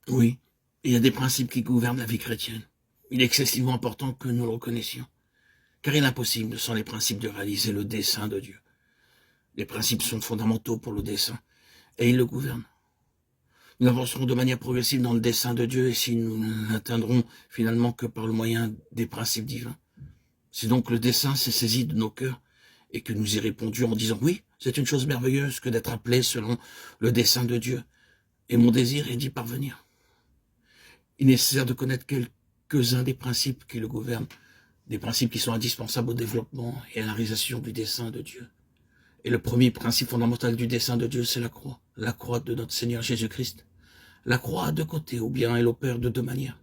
Oui, il y a des principes qui gouvernent la vie chrétienne. Il est excessivement important que nous le reconnaissions, car il est impossible, sans les principes, de réaliser le dessein de Dieu. Les principes sont fondamentaux pour le dessein, et ils le gouvernent. Nous avancerons de manière progressive dans le dessein de Dieu, et si nous n'atteindrons finalement que par le moyen des principes divins. Si donc le dessein s'est saisi de nos cœurs, et que nous y répondions en disant « Oui, c'est une chose merveilleuse que d'être appelé selon le dessein de Dieu, et mon désir est d'y parvenir. » Il est nécessaire de connaître quelques-uns des principes qui le gouvernent, des principes qui sont indispensables au développement et à la réalisation du dessein de Dieu. Et le premier principe fondamental du dessein de Dieu, c'est la croix de notre Seigneur Jésus-Christ. La croix a deux côtés, ou bien elle opère de deux manières.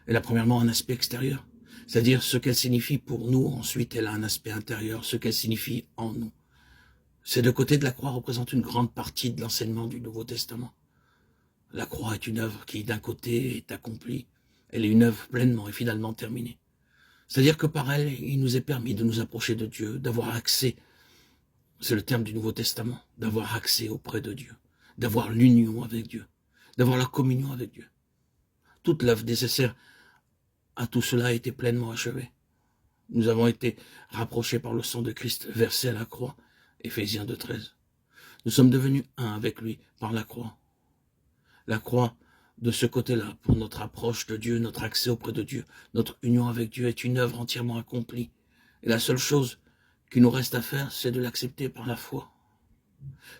Elle a premièrement un aspect extérieur, c'est-à-dire ce qu'elle signifie pour nous. Ensuite, elle a un aspect intérieur, ce qu'elle signifie en nous. Ces deux côtés de la croix représentent une grande partie de l'enseignement du Nouveau Testament. La croix est une œuvre qui, d'un côté, est accomplie. Elle est une œuvre pleinement et finalement terminée. C'est-à-dire que par elle, il nous est permis de nous approcher de Dieu, d'avoir accès, c'est le terme du Nouveau Testament, d'avoir accès auprès de Dieu, d'avoir l'union avec Dieu, d'avoir la communion avec Dieu. Toute l'œuvre nécessaire à tout cela a été pleinement achevée. Nous avons été rapprochés par le sang de Christ versé à la croix, Éphésiens 2,13. Nous sommes devenus un avec lui par la croix. La croix, de ce côté-là, pour notre approche de Dieu, notre accès auprès de Dieu, notre union avec Dieu est une œuvre entièrement accomplie. Et la seule chose qui nous reste à faire, c'est de l'accepter par la foi.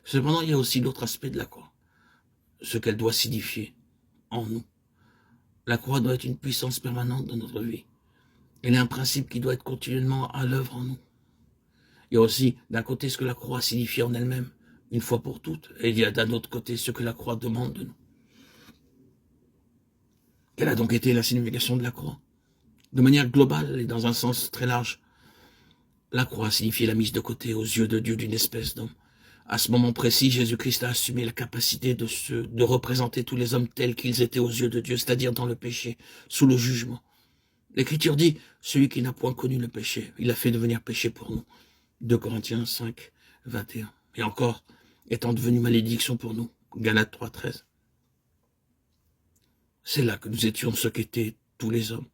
Cependant, il y a aussi l'autre aspect de la croix, ce qu'elle doit signifier en nous. La croix doit être une puissance permanente dans notre vie. Elle est un principe qui doit être continuellement à l'œuvre en nous. Il y a aussi d'un côté ce que la croix signifie en elle-même, une fois pour toutes, et il y a d'un autre côté ce que la croix demande de nous. Quelle a donc été la signification de la croix? De manière globale et dans un sens très large, la croix signifie la mise de côté aux yeux de Dieu d'une espèce d'homme. À ce moment précis, Jésus-Christ a assumé la capacité de représenter tous les hommes tels qu'ils étaient aux yeux de Dieu, c'est-à-dire dans le péché, sous le jugement. L'Écriture dit, celui qui n'a point connu le péché, il a fait devenir péché pour nous. 2 Corinthiens 5, 21. Et encore, étant devenu malédiction pour nous. Galates 3, 13. C'est là que nous étions ce qu'étaient tous les hommes.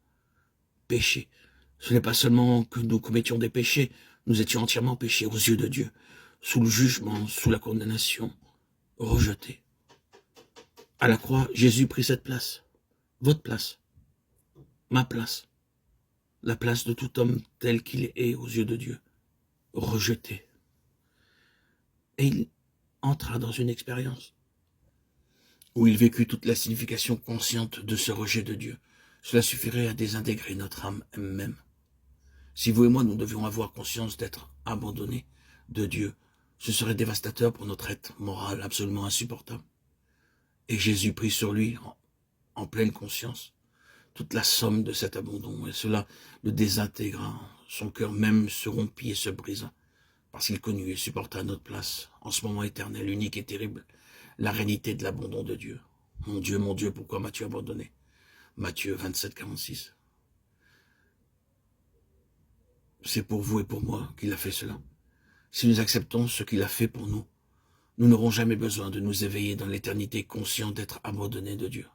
Péché. Ce n'est pas seulement que nous commettions des péchés, nous étions entièrement péchés aux yeux de Dieu, sous le jugement, sous la condamnation, rejetés. À la croix, Jésus prit cette place, votre place, ma place, la place de tout homme tel qu'il est aux yeux de Dieu, rejeté. Et il entra dans une expérience où il vécut toute la signification consciente de ce rejet de Dieu. Cela suffirait à désintégrer notre âme même. Si vous et moi, nous devions avoir conscience d'être abandonnés de Dieu, ce serait dévastateur pour notre être moral, absolument insupportable. Et Jésus prit sur lui, en pleine conscience, toute la somme de cet abandon, et cela le désintégra. Son cœur même se rompit et se brisa, parce qu'il connut et supporta à notre place, en ce moment éternel, unique et terrible, la réalité de l'abandon de Dieu. Mon Dieu, pourquoi m'as-tu abandonné? Matthieu 27, 46. C'est pour vous et pour moi qu'il a fait cela. Si nous acceptons ce qu'il a fait pour nous, nous n'aurons jamais besoin de nous éveiller dans l'éternité conscients d'être abandonnés de Dieu.